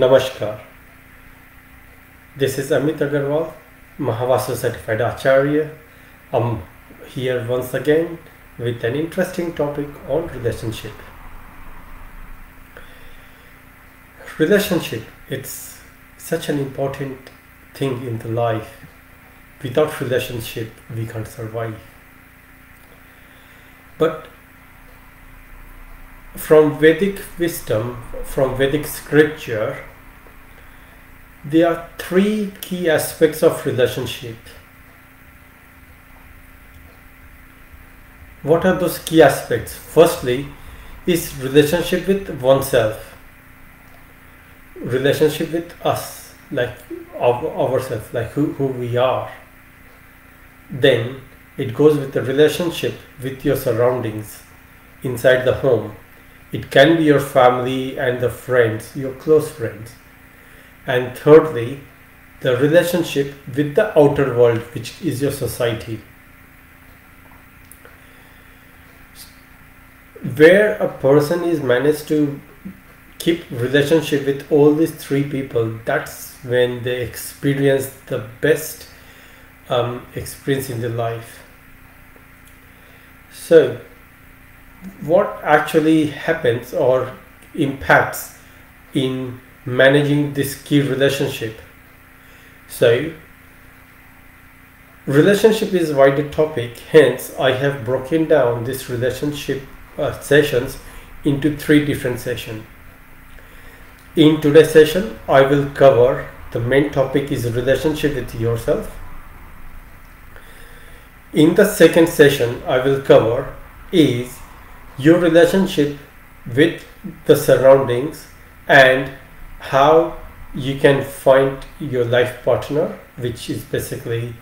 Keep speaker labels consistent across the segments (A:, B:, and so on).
A: Namaskar. This is Amit Agarwal, MahaVastu certified Acharya. I'm here once again with an interesting topic on relationship. Relationship, it's such an important thing in the life. Without relationship, we can't survive. But from Vedic wisdom, from Vedic scripture, there are three key aspects of relationship. What are those key aspects? Firstly, is relationship with oneself, relationship with us, like ourselves, like who we are. Then it goes with the relationship with your surroundings inside the home. It can be your family and the friends, your close friends. And thirdly, the relationship with the outer world, which is your society. Where a person is managed to keep relationship with all these three people, that's when they experience the best experience in their life. So what actually happens or impacts in managing this key relationship? So relationship is a wider topic, hence I have broken down this relationship sessions into three different sessions. In today's session I will cover the main topic is relationship with yourself. In the second session I will cover is your relationship with the surroundings and how you can find your life partner, which is basically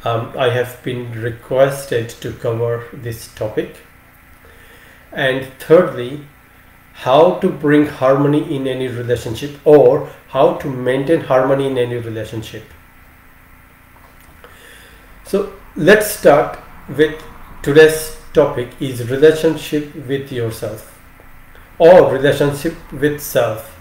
A: I have been requested to cover this topic. And thirdly, how to bring harmony in any relationship or how to maintain harmony in any relationship. So let's start with today's topic is relationship with yourself or relationship with self.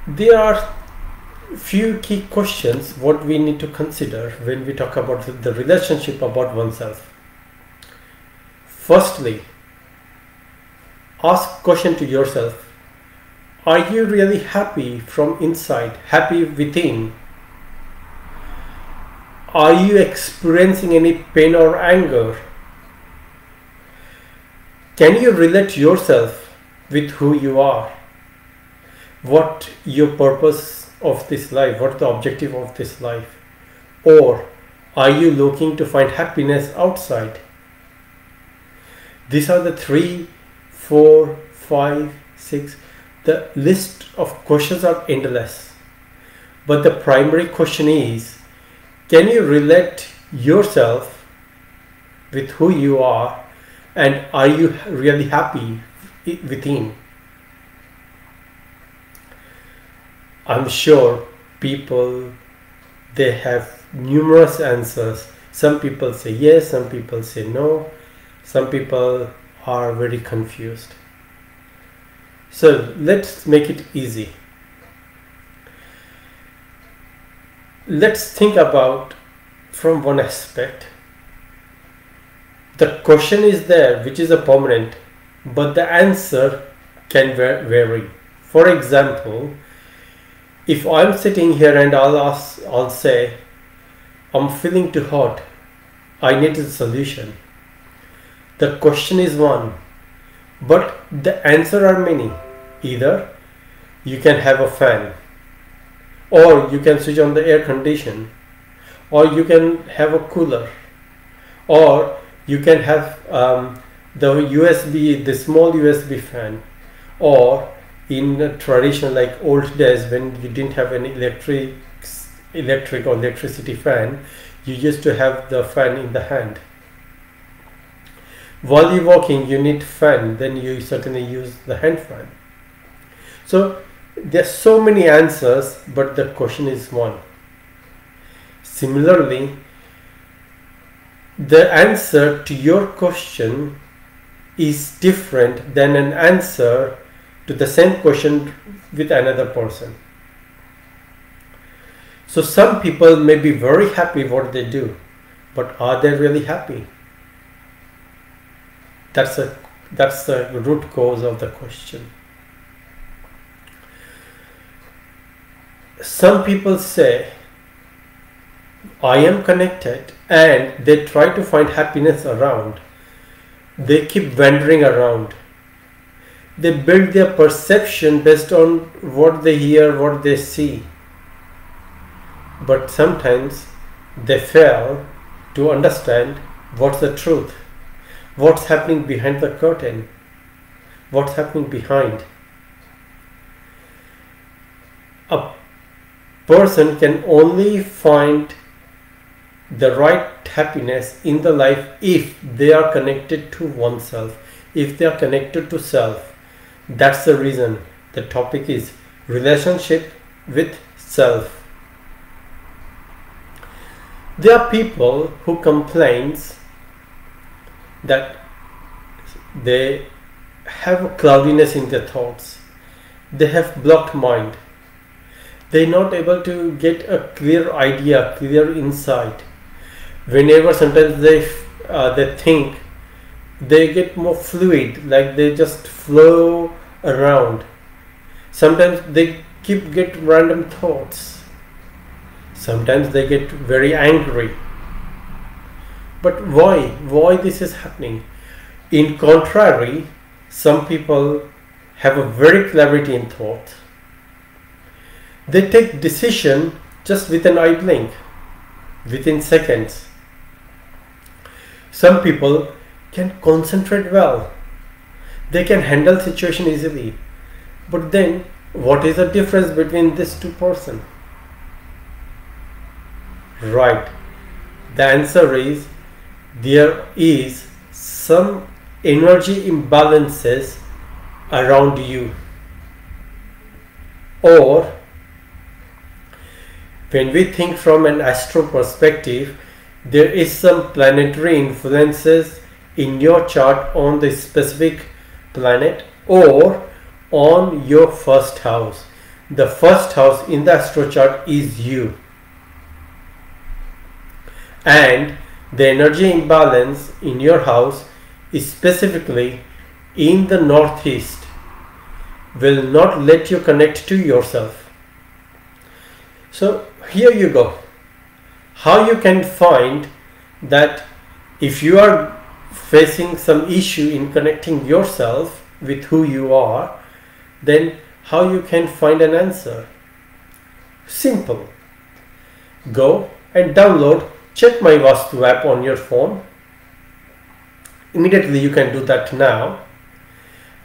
A: There are few key questions what we need to consider when we talk about the relationship about oneself. Firstly, ask question to yourself, are you really happy from inside, happy within? Are you experiencing any pain or anger? Can you relate yourself with who you are? What your purpose of this life? What the objective of this life? Or are you looking to find happiness outside? These are the 3, 4, 5, 6. The list of questions are endless. But the primary question is, can you relate yourself with who you are and are you really happy within? I'm sure people, they have numerous answers. Some people say yes, some people say no, some people are very confused. So let's make it easy. Let's think about from one aspect. The question is there, which is a permanent, but the answer can vary. For example, if I'm sitting here and I'll say, I'm feeling too hot, I need a solution. The question is one, but the answer are many. Either you can have a fan, or you can switch on the air condition, or you can have a cooler, or you can have the small USB fan, or in tradition like old days when you didn't have any electric or electricity fan, you used to have the fan in the hand. While you're walking you need fan, then you certainly use the hand fan. So there's so many answers, but the question is one. Similarly, the answer to your question is different than an answer to the same question with another person. So some people may be very happy what they do, but are they really happy? That's the root cause of the question. Some people say, I am connected, and they try to find happiness around. They keep wandering around. They build their perception based on what they hear, what they see. But sometimes they fail to understand what's the truth, what's happening behind the curtain, what's happening behind. A person can only find the right happiness in the life if they are connected to oneself, if they are connected to self. That's the reason the topic is relationship with self. There are people who complains that they have a cloudiness in their thoughts. They have blocked mind. They're not able to get a clear idea, clear insight. Whenever sometimes they think, they get more fluid, like they just flow around. Sometimes they get random thoughts. Sometimes they get very angry. But why? Why this is happening? In contrary, some people have a very clarity in thought. They take decision just with an eye blink, within seconds. Some people can concentrate well. They can handle situation easily. But then, what is the difference between these two persons? Right. The answer is, there is some energy imbalances around you. Or, when we think from an astro perspective, there is some planetary influences in your chart on the specific planet or on your first house. The first house in the astro chart is you. And the energy imbalance in your house is specifically in the northeast will not let you connect to yourself. So here you go. How you can find that if you are facing some issue in connecting yourself with who you are, then how you can find an answer? Simple. Go and download Check My Vastu app on your phone. Immediately you can do that now.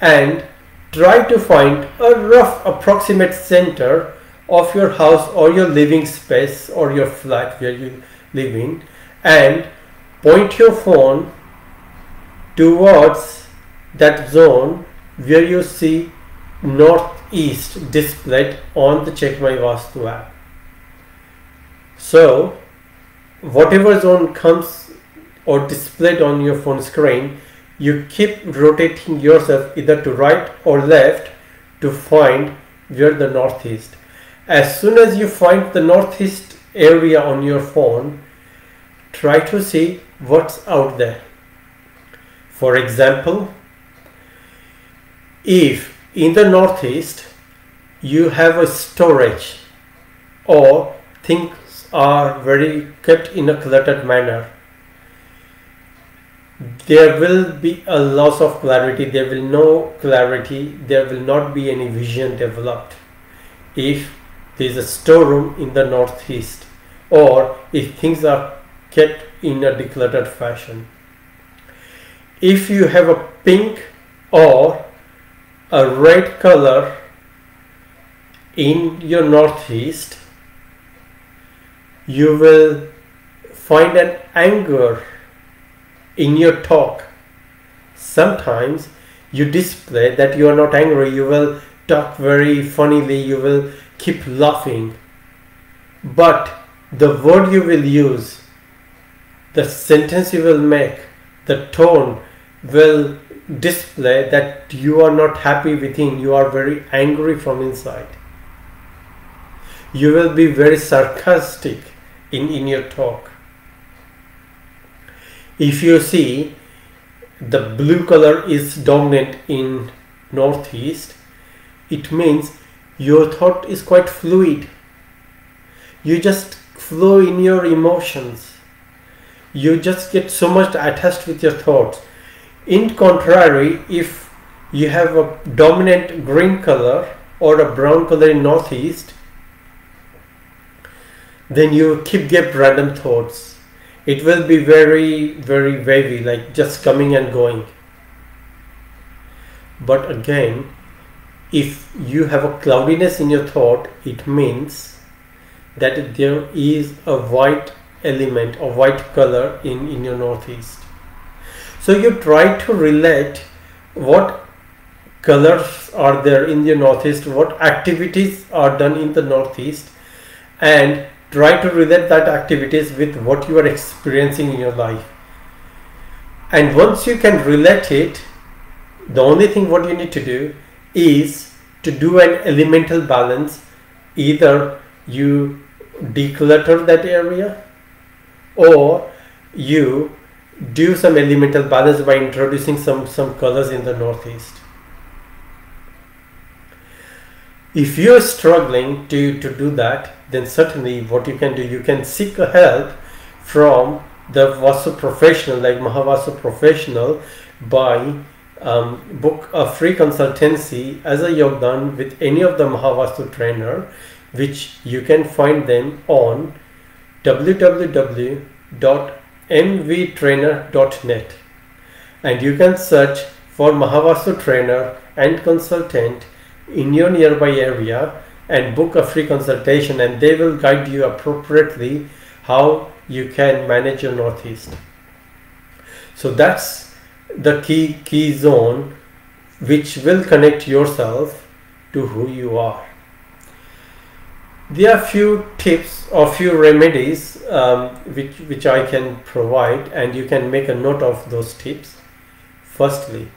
A: And try to find a rough approximate center of your house or your living space or your flat where you live in, and point your phone towards that zone where you see northeast displayed on the Check My Vastu app. So whatever zone comes or displayed on your phone screen, you keep rotating yourself either to right or left to find where the northeast. As soon as you find the northeast area on your phone, try to see what's out there. For example, if in the northeast you have a storage or things are very kept in a cluttered manner, there will be a loss of clarity, there will no clarity, there will not be any vision developed if there is a storeroom in the northeast or if things are kept in a decluttered fashion. If you have a pink or a red color in your northeast, you will find an anger in your talk. Sometimes you display that you are not angry, you will talk very funnily, you will keep laughing, but the word you will use, the sentence you will make, the tone will display that you are not happy within, you are very angry from inside. You will be very sarcastic in your talk. If you see the blue color is dominant in Northeast, it means your thought is quite fluid. You just flow in your emotions. You just get so much attached with your thoughts. In contrary, if you have a dominant green color or a brown color in Northeast, then you get random thoughts. It will be very, very wavy, like just coming and going. But again, if you have a cloudiness in your thought, it means that there is a white element or white color in your Northeast. So you try to relate what colors are there in the Northeast, what activities are done in the Northeast, and try to relate that activities with what you are experiencing in your life. And once you can relate it, the only thing what you need to do is to do an elemental balance. Either you declutter that area or you do some elemental balance by introducing some colors in the Northeast. If you are struggling to do that, then certainly what you can do, you can seek help from the Vastu professional, like MahaVastu professional, by book a free consultancy as a Yogdaan with any of the MahaVastu trainer, which you can find them on www.mvtrainer.net, and you can search for MahaVastu trainer and consultant in your nearby area and book a free consultation, and they will guide you appropriately how you can manage your Northeast. So that's the key zone which will connect yourself to who you are. There are few tips or few remedies which I can provide, and you can make a note of those tips. Firstly,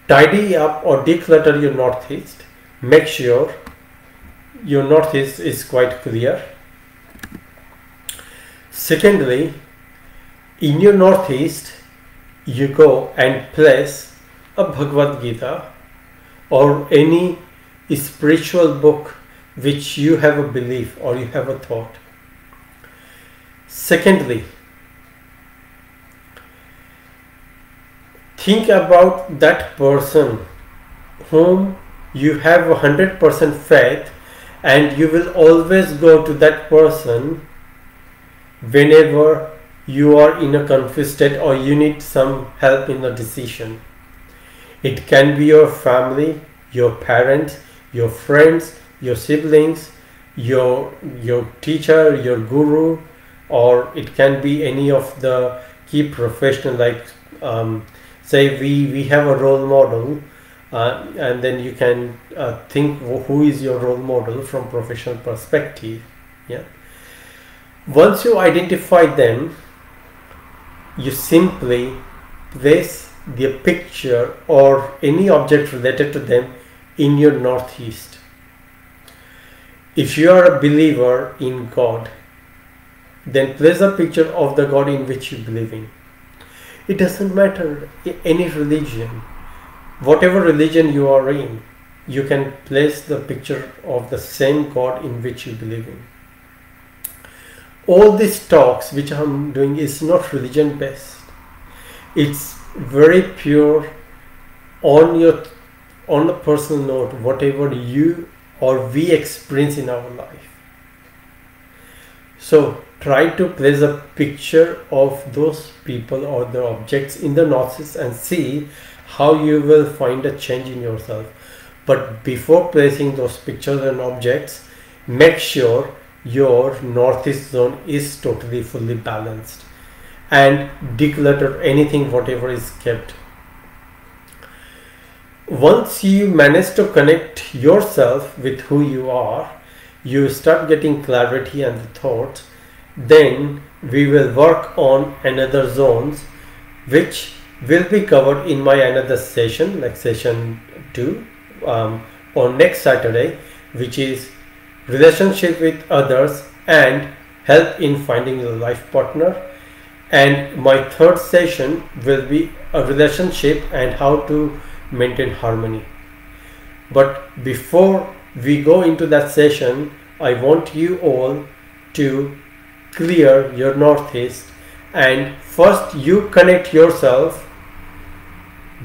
A: tidy up or declutter your Northeast. Make sure your Northeast is quite clear. Secondly, in your Northeast, you go and place a Bhagavad Gita or any spiritual book which you have a belief or you have a thought. Secondly, think about that person whom you have 100% faith, and you will always go to that person whenever you are in a confused state or you need some help in a decision. It can be your family, your parents, your friends, your siblings, your teacher, your guru, or it can be any of the key professional, like say we have a role model, and then you can think who is your role model from professional perspective. Yeah. Once you identify them, you simply place their picture or any object related to them in your Northeast. If you are a believer in God, then place a picture of the God in which you believe in. It doesn't matter any religion, whatever religion you are in, you can place the picture of the same God in which you believe in. All these talks which I am doing is not religion based. It's very pure on a personal note, whatever you or we experience in our life. So try to place a picture of those people or the objects in the Northeast and see how you will find a change in yourself. But before placing those pictures and objects, make sure your Northeast zone is totally fully balanced, and declutter anything whatever is kept. Once you manage to connect yourself with who you are, you start getting clarity and the thoughts. Then we will work on another zones which will be covered in my another session, like session 2, on next Saturday, which is relationship with others and help in finding a life partner. And my third session will be a relationship and how to maintain harmony. But before we go into that session, I want you all to clear your northeast, and first you connect yourself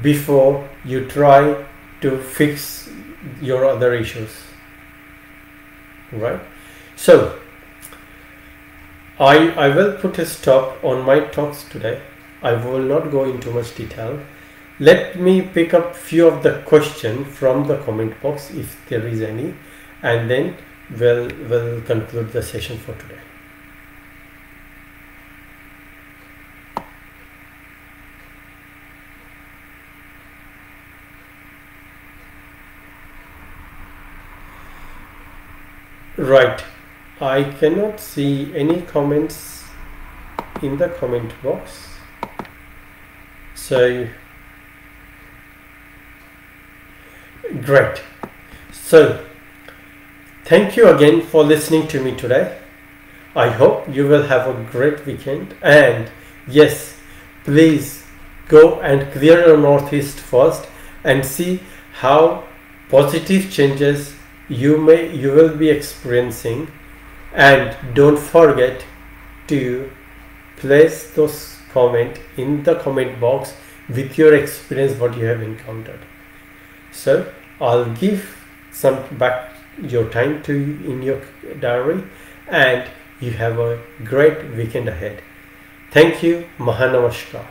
A: before you try to fix your other issues, right? So I will put a stop on my talks today. I will not go into much detail. Let me pick up few of the questions from the comment box if there is any, and then we'll conclude the session for today. Right, I cannot see any comments in the comment box, so great. So thank you again for listening to me today. I hope you will have a great weekend, and yes, please go and clear your northeast first and see how positive changes you will be experiencing. And don't forget to place those comments in the comment box with your experience, what you have encountered. So I'll give some back your time to you in your diary, and you have a great weekend ahead. Thank you. Maha Namaskar.